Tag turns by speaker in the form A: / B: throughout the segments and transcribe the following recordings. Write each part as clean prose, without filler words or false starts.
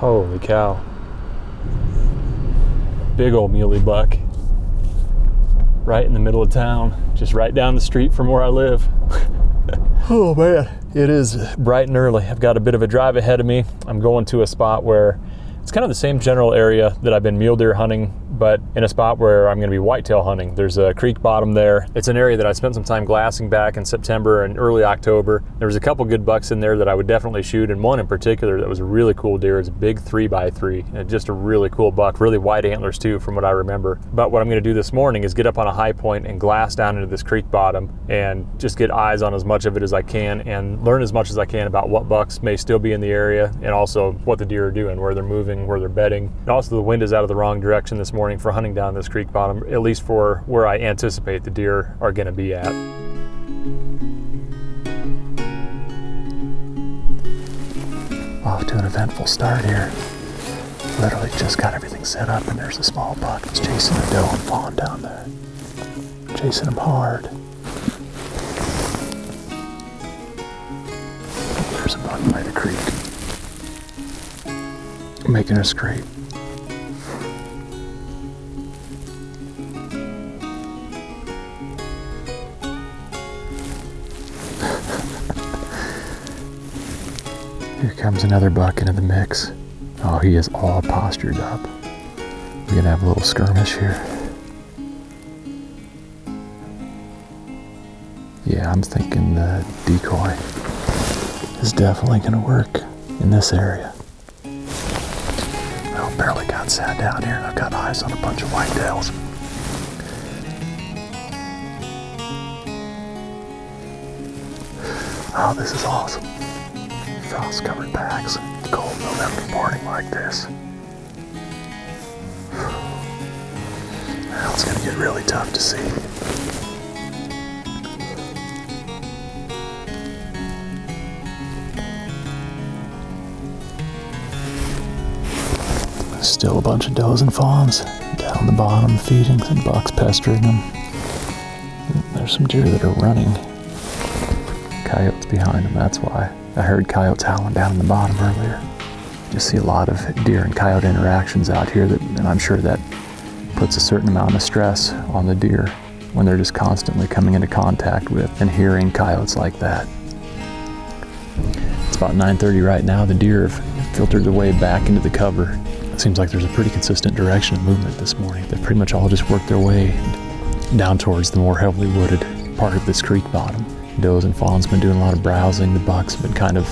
A: Holy cow. Big old muley buck. Right in the middle of town, just right down the street from where I live. Oh man, it is bright and early. I've got a bit of a drive ahead of me. I'm going to a spot where it's kind of the same general area that I've been mule deer hunting, but in a spot where I'm going to be whitetail hunting. There's a creek bottom there. It's an area that I spent some time glassing back in September and early October. There was a couple good bucks in there that I would definitely shoot, and one in particular that was a really cool deer. It's a big 3x3, and just a really cool buck, really wide antlers too from what I remember. But what I'm going to do this morning is get up on a high point and glass down into this creek bottom and just get eyes on as much of it as I can and learn as much as I can about what bucks may still be in the area and also what the deer are doing, where they're moving, where they're bedding. And also the wind is out of the wrong direction this morning for hunting down this creek bottom, at least for where I anticipate the deer are going to be at. Off to an eventful start here. Literally just got everything set up and there's a small buck that's chasing a doe and fawn down there. Chasing him hard. There's a buck by the creek. Making a scrape. Here comes another buck into the mix. Oh, he is all postured up. We're gonna have a little skirmish here. Yeah, I'm thinking the decoy is definitely gonna work in this area. I barely got sat down here and I've got eyes on a bunch of whitetails. Oh, this is awesome. Frost-covered packs, cold November morning like this. Now it's gonna get really tough to see. Still a bunch of does and fawns down the bottom feeding, some bucks pestering them. There's some deer that are running. Coyotes behind them, that's why. I heard coyotes howling down in the bottom earlier. Just see a lot of deer and coyote interactions out here, and I'm sure that puts a certain amount of stress on the deer when they're just constantly coming into contact with and hearing coyotes like that. It's about 9:30 right now. The deer have filtered their way back into the cover. It seems like there's a pretty consistent direction of movement this morning. They've pretty much all just worked their way down towards the more heavily wooded part of this creek bottom. Does and fawns been doing a lot of browsing. The bucks have been kind of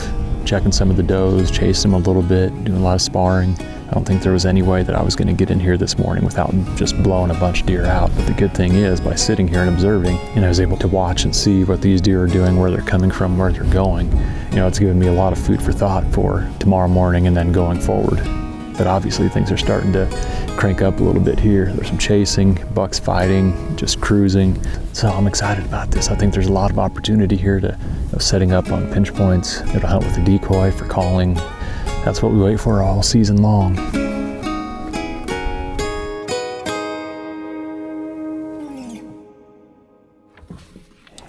A: checking some of the does, chasing them a little bit, doing a lot of sparring. I don't think there was any way that I was going to get in here this morning without just blowing a bunch of deer out. But the good thing is, by sitting here and observing, I was able to watch and see what these deer are doing, where they're coming from, where they're going. It's given me a lot of food for thought for tomorrow morning and then going forward. But obviously things are starting to crank up a little bit here. There's some chasing, bucks fighting, just cruising. So I'm excited about this. I think there's a lot of opportunity here to setting up on pinch points, to hunt with a decoy for calling. That's what we wait for all season long.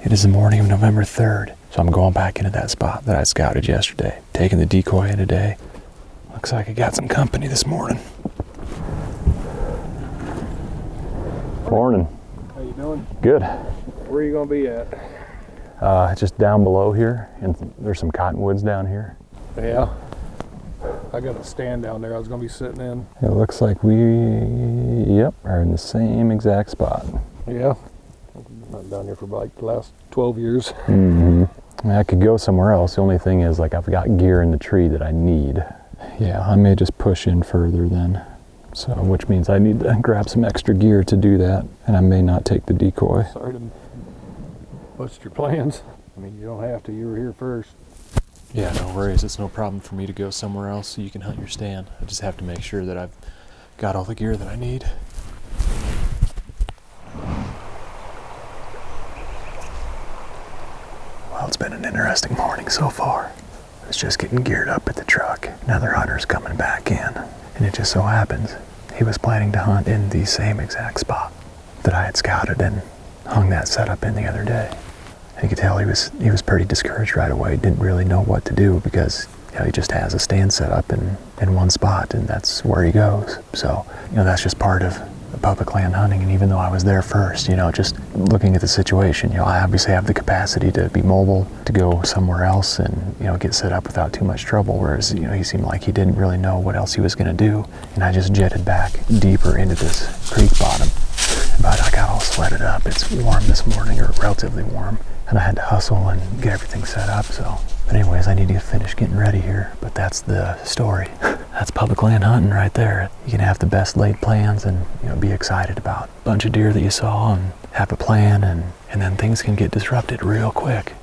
A: It is the morning of November 3rd, so I'm going back into that spot that I scouted yesterday, taking the decoy in today. Looks like I got some company this morning. Morning.
B: How you doing?
A: Good.
B: Where are you gonna be at?
A: Just down below here, and there's some cottonwoods down here.
B: Yeah. I got a stand down there I was gonna be sitting in.
A: It looks like we, are in the same exact spot.
B: Yeah. I've been down here for like the last 12 years.
A: Mm-hmm. I could go somewhere else. The only thing is, I've got gear in the tree that I need. Yeah, I may just push in further then. So, which means I need to grab some extra gear to do that, and I may not take the decoy.
B: Sorry to bust your plans. I mean, you don't have to. You were here first.
A: Yeah, no worries. It's no problem for me to go somewhere else so you can hunt your stand. I just have to make sure that I've got all the gear that I need. Well, it's been an interesting morning so far. I was just getting geared up at the truck. Another hunter's coming back in. And it just so happens he was planning to hunt in the same exact spot that I had scouted and hung that setup in the other day. You could tell he was pretty discouraged right away. Didn't really know what to do because he just has a stand set up in one spot, and that's where he goes. So that's just part of the public land hunting. And even though I was there first, just looking at the situation, I obviously have the capacity to be mobile, to go somewhere else and get set up without too much trouble. Whereas he seemed like he didn't really know what else he was going to do, and I just jetted back deeper into this creek bottom. But I got all sweated up. It's warm this morning, or relatively warm, and I had to hustle and get everything set up. But anyways, I need to finish getting ready here. But that's the story. That's public land hunting right there. You can have the best laid plans and be excited about a bunch of deer that you saw and have a plan, and then things can get disrupted real quick.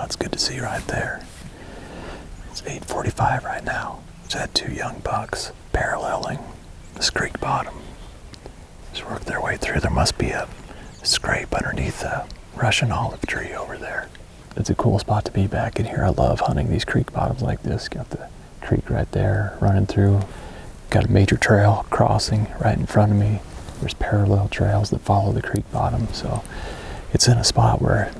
A: That's good to see right there. It's 8:45 right now. Just had 2 young bucks paralleling this creek bottom. Just worked their way through. There must be a scrape underneath a Russian olive tree over there. It's a cool spot to be back in here. I love hunting these creek bottoms like this. Got the creek right there running through. Got a major trail crossing right in front of me. There's parallel trails that follow the creek bottom. So it's in a spot where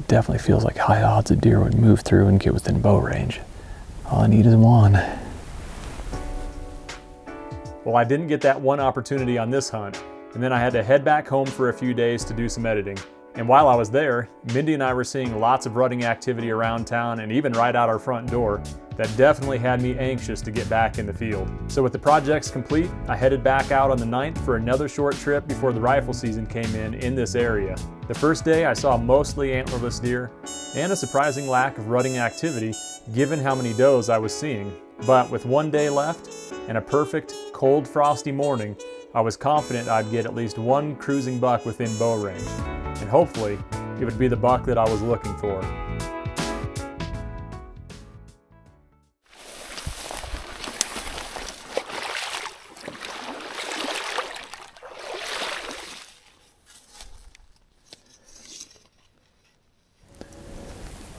A: definitely feels like high odds a deer would move through and get within bow range. All I need is one. Well, I didn't get that one opportunity on this hunt, and then I had to head back home for a few days to do some editing. And while I was there, Mindy and I were seeing lots of rutting activity around town and even right out our front door that definitely had me anxious to get back in the field. So with the projects complete, I headed back out on the 9th for another short trip before the rifle season came in this area. The first day I saw mostly antlerless deer and a surprising lack of rutting activity given how many does I was seeing. But with 1 day left and a perfect, cold, frosty morning, I was confident I'd get at least one cruising buck within bow range. And hopefully, it would be the buck that I was looking for.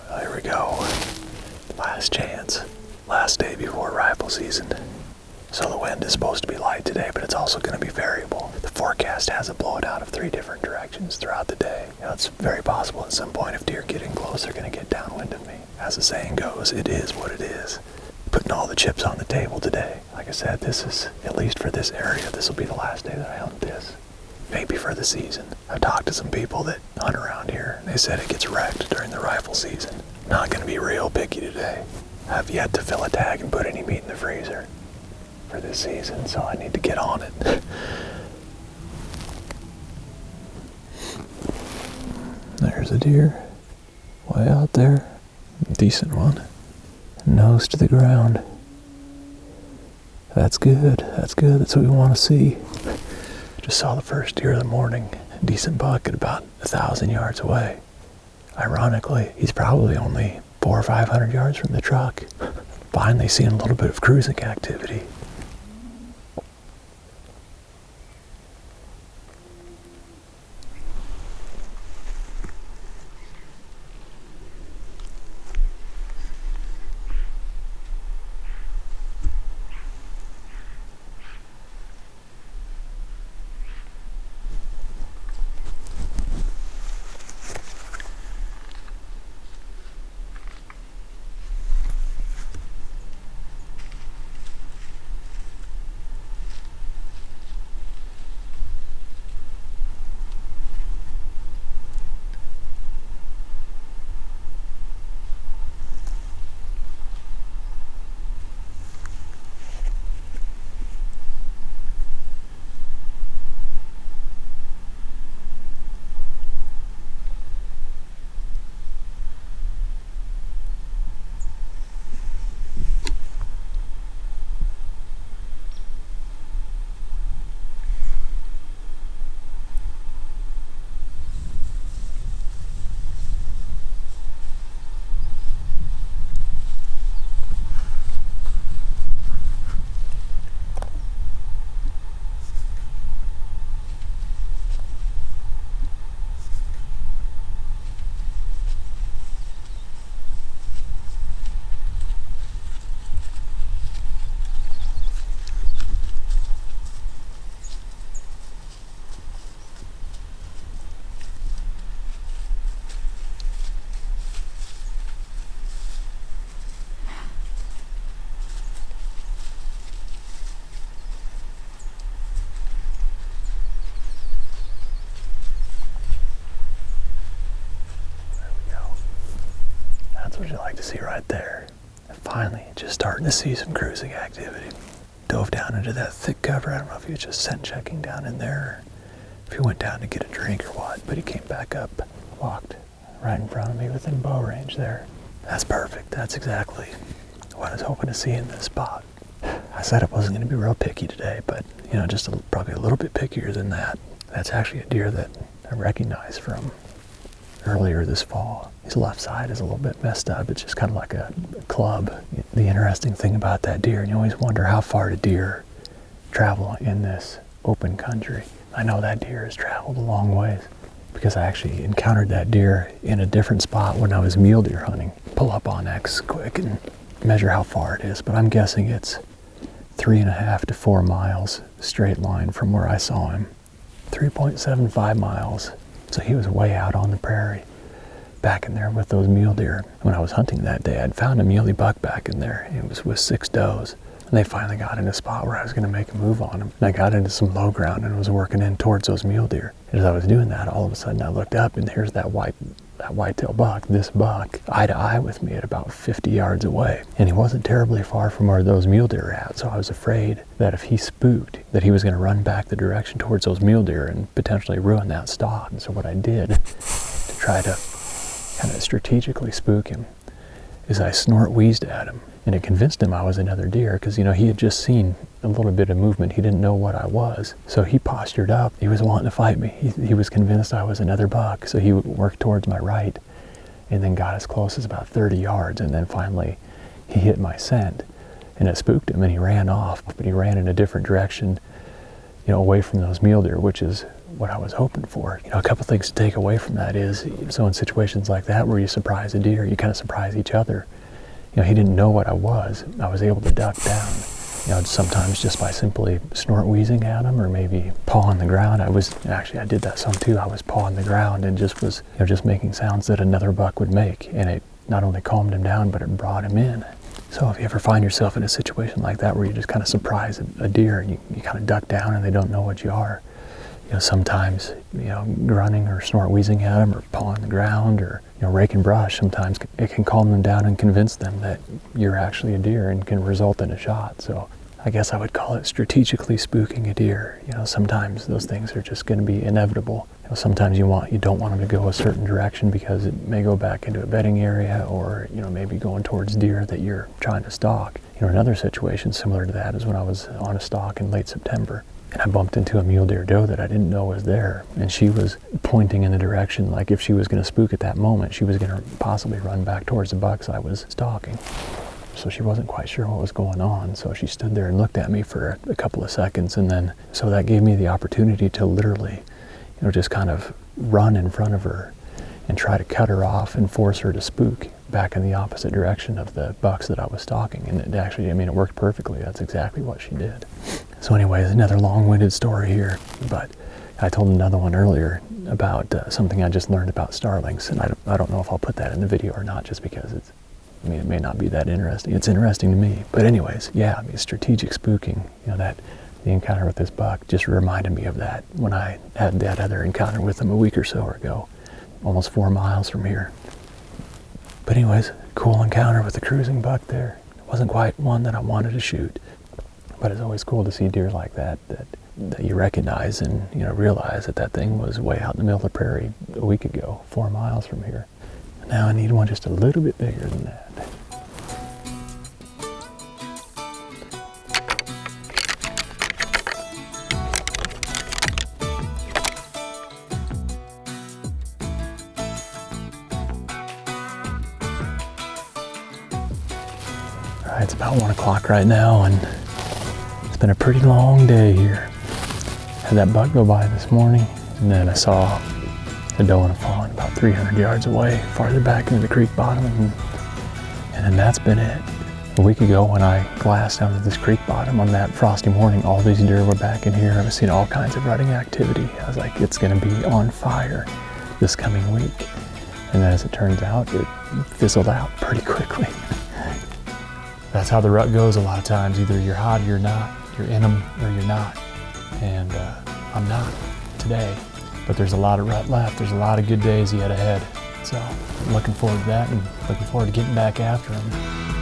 A: Well, here we go. Last chance. Last day before rifle season. So the wind is supposed to be light today, but it's also going to be variable. The forecast has it blowing out of 3 different directions throughout the day. It's very possible at some point if deer get in close, they're going to get downwind of me. As the saying goes, it is what it is. Putting all the chips on the table today. Like I said, this is, at least for this area, this will be the last day that I hunt this. Maybe for the season. I've talked to some people that hunt around here. They said it gets wrecked during the rifle season. Not going to be real picky today. I've yet to fill a tag and put any meat in the freezer for this season, so I need to get on it. There's a deer way out there. Decent one. Nose to the ground. That's good. That's good. That's what we want to see. Just saw the first deer of the morning. Decent buck at about 1,000 yards away. Ironically, he's probably only 400 or 500 yards from the truck. Finally seeing a little bit of cruising activity. what you like to see right there. And finally, just starting to see some cruising activity. Dove down into that thick cover. I don't know if he was just scent checking down in there, or if he went down to get a drink or what, but he came back up, walked right in front of me within bow range there. That's perfect. That's exactly what I was hoping to see in this spot. I said I wasn't going to be real picky today, but just probably a little bit pickier than that. That's actually a deer that I recognize from earlier this fall. His left side is a little bit messed up. It's just kind of like a club. The interesting thing about that deer, and you always wonder how far do deer travel in this open country. I know that deer has traveled a long ways because I actually encountered that deer in a different spot when I was mule deer hunting. Pull up on X quick and measure how far it is, but I'm guessing it's 3.5 to 4 miles straight line from where I saw him. 3.75 miles. So he was way out on the prairie, back in there with those mule deer. When I was hunting that day, I'd found a muley buck back in there. It was with 6 does. And they finally got in a spot where I was going to make a move on them. And I got into some low ground and was working in towards those mule deer. And as I was doing that, all of a sudden I looked up and here's that whitetail buck, this buck, eye to eye with me at about 50 yards away. And he wasn't terribly far from where those mule deer were at. So I was afraid that if he spooked, that he was going to run back the direction towards those mule deer and potentially ruin that stalk. And so what I did to try to kind of strategically spook him is I snort wheezed at him. And it convinced him I was another deer because, he had just seen a little bit of movement. He didn't know what I was. So he postured up. He was wanting to fight me. He was convinced I was another buck. So he worked towards my right and then got as close as about 30 yards. And then finally he hit my scent and it spooked him and he ran off. But he ran in a different direction, away from those mule deer, which is what I was hoping for. A couple things to take away from that is, so in situations like that where you surprise a deer, you kind of surprise each other. He didn't know what I was. I was able to duck down. Sometimes just by simply snort wheezing at him or maybe paw on the ground. I did that some too. I was pawing the ground and just was, just making sounds that another buck would make. And it not only calmed him down, but it brought him in. So if you ever find yourself in a situation like that where you just kind of surprise a deer and you kind of duck down and they don't know what you are, sometimes, grunting or snort wheezing at them or pawing the ground or, raking brush, sometimes it can calm them down and convince them that you're actually a deer and can result in a shot. So I guess I would call it strategically spooking a deer. Sometimes those things are just going to be inevitable. Sometimes you don't want them to go a certain direction because it may go back into a bedding area or, maybe going towards deer that you're trying to stalk. Another situation similar to that is when I was on a stalk in late September. And I bumped into a mule deer doe that I didn't know was there. And she was pointing in the direction, like if she was going to spook at that moment, she was going to possibly run back towards the bucks I was stalking. So she wasn't quite sure what was going on. So she stood there and looked at me for a couple of seconds. And then, so that gave me the opportunity to literally, just kind of run in front of her and try to cut her off and force her to spook back in the opposite direction of the bucks that I was stalking. And it actually, it worked perfectly. That's exactly what she did. So anyways, another long-winded story here, but I told another one earlier about something I just learned about starlings, and I don't know if I'll put that in the video or not, just because it may not be that interesting. It's interesting to me, but anyways, yeah, strategic spooking, that the encounter with this buck just reminded me of that when I had that other encounter with him a week or so ago, almost 4 miles from here. But anyways, cool encounter with the cruising buck there. It wasn't quite one that I wanted to shoot. But it's always cool to see deer like that you recognize and realize that thing was way out in the middle of the prairie a week ago, 4 miles from here. Now I need one just a little bit bigger than that. All right, it's about 1 o'clock right now, and it's been a pretty long day here. Had that buck go by this morning, and then I saw a doe and a fawn about 300 yards away, farther back into the creek bottom, and then that's been it. A week ago when I glassed down to this creek bottom on that frosty morning, all these deer were back in here. I was seeing all kinds of rutting activity. I was like, it's gonna be on fire this coming week. And then as it turns out, it fizzled out pretty quickly. That's how the rut goes a lot of times. Either you're hot or you're not. You're in them or you're not. And I'm not today. But there's a lot of rut left. There's a lot of good days yet ahead. So I'm looking forward to that and looking forward to getting back after them.